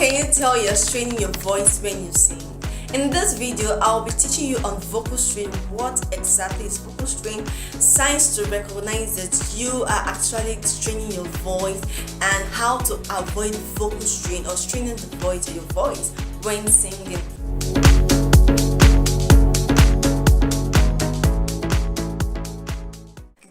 can you tell you're straining your voice when you sing? In this video, I'll be teaching you on vocal strain. What exactly is vocal strain? Signs to recognize that you are actually straining your voice, and how to avoid vocal strain or straining the voice of your voice when singing.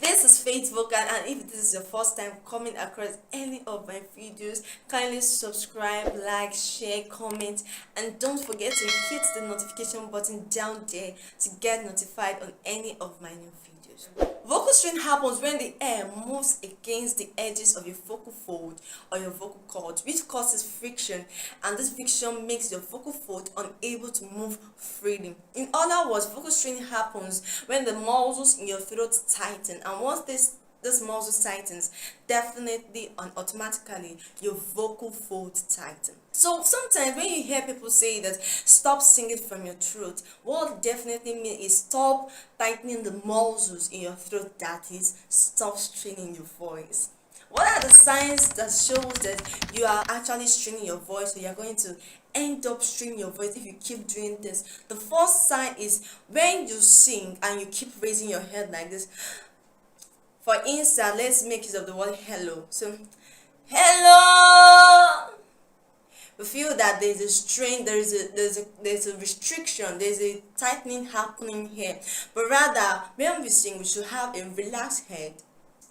This is Faith Vocal, and if this is your first time coming across any of my videos, kindly subscribe, like, share, comment, and don't forget to hit the notification button down there to get notified on any of my new videos. Vocal strain happens when the air moves against the edges of your vocal fold or your vocal cord, which causes friction, and this friction makes your vocal fold unable to move freely. In other words, vocal strain happens when the muscles in your throat tighten, and once this muscle tightens, definitely and automatically your vocal fold tightens. So sometimes when you hear people say that stop singing from your throat, what definitely mean is stop tightening the muscles in your throat, that is, stop straining your voice. What are the signs that shows that you are actually straining your voice, or you're going to end up straining your voice if you keep doing this? The first sign is when you sing and you keep raising your head like this. For instance, let's make use of the word hello. So, hello. We feel that there's a strain, there's a restriction, there's a tightening happening here. But rather, when we sing, we should have a relaxed head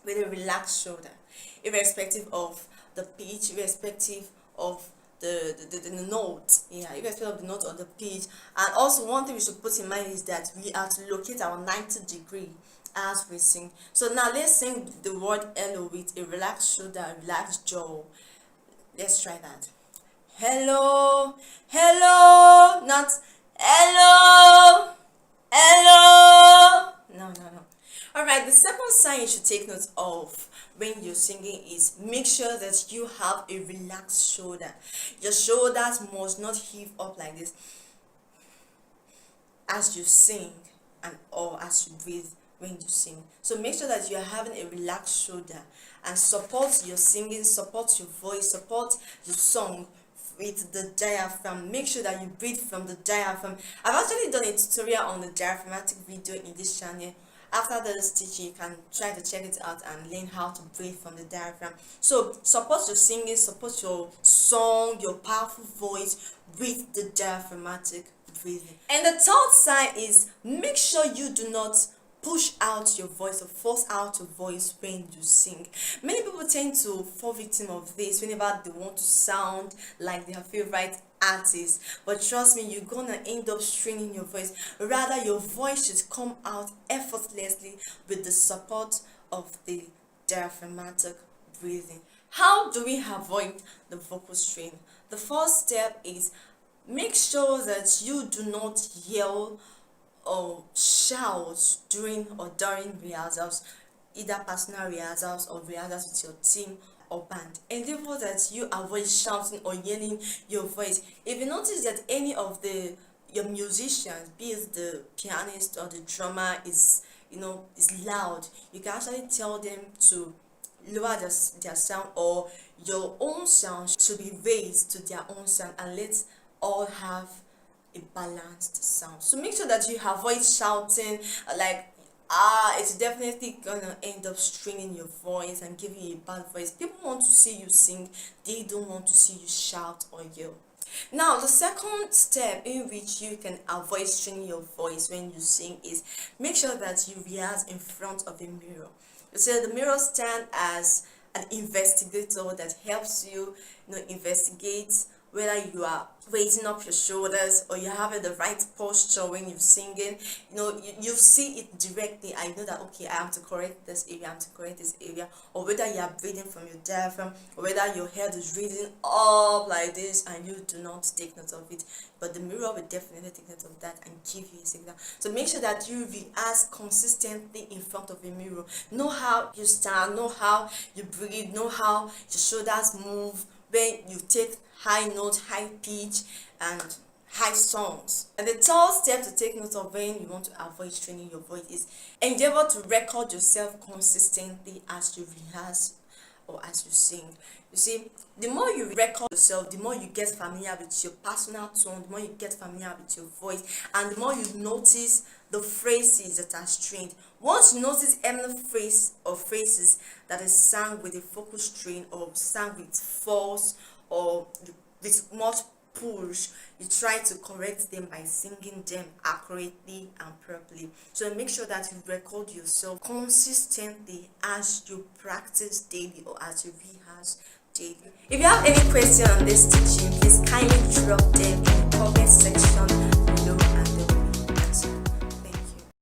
with a relaxed shoulder, irrespective of the pitch, irrespective of the note, irrespective of the note or the pitch. And also, one thing we should put in mind is that we are to locate our 90-degree as we sing. So now let's sing the word hello with a relaxed shoulder, a relaxed jaw. Let's try that. Hello, hello, not hello, hello. No. Alright, the second sign you should take note of when you're singing is make sure that you have a relaxed shoulder. Your shoulders must not heave up like this as you sing or as you breathe when you sing. So make sure that you're having a relaxed shoulder, and support your singing, support your voice, support your song with the diaphragm. Make sure that you breathe from the diaphragm. I've actually done a tutorial on the diaphragmatic video in this channel. After this teaching, you can try to check it out and learn how to breathe from the diaphragm. So support your singing, support your song, your powerful voice with the diaphragmatic breathing. And the third sign is make sure you do not push out your voice or force out your voice when you sing. Many people tend to fall victim of this whenever they want to sound like their favorite artist, but trust me, you're gonna end up straining your voice. Rather, your voice should come out effortlessly with the support of the diaphragmatic breathing. How do we avoid the vocal strain? The first step is make sure that you do not yell or shout during rehearsals, either personal rehearsals or rehearsals with your team or band. Endeavor that you avoid shouting or yelling your voice. If you notice that any of your musicians, be it the pianist or the drummer, is loud, you can actually tell them to lower their sound, or your own sound should be raised to their own sound, and let's all have a balanced sound. So make sure that you avoid shouting it's definitely gonna end up straining your voice and giving you a bad voice. People want to see you sing, they don't want to see you shout or yell. Now, the second step in which you can avoid straining your voice when you sing is make sure that you rehearse in front of a mirror. So the mirror stands as an investigator that helps you, investigate whether you are raising up your shoulders or you're having the right posture when you're singing. You see it directly. I know that, okay, I have to correct this area, I have to correct this area, or whether you are breathing from your diaphragm, or whether your head is raising up like this and you do not take note of it. But the mirror will definitely take note of that and give you a signal. So make sure that you rehearse consistently in front of a mirror. Know how you stand, know how you breathe, know how your shoulders move when you take high note, high pitch, and high songs. And the third step to take note of when you want to avoid straining your voice is endeavor to record yourself consistently as you rehearse or as you sing. You see, the more you record yourself, the more you get familiar with your personal tone, the more you get familiar with your voice, and the more you notice the phrases that are strained. Once you notice any phrase or phrases that is sung with a vocal strain or sung with force or with much push, you try to correct them by singing them accurately and properly. So make sure that you record yourself consistently as you practice daily or as you rehearse daily. If you have any question on this teaching, please kindly drop them in the comment section below, and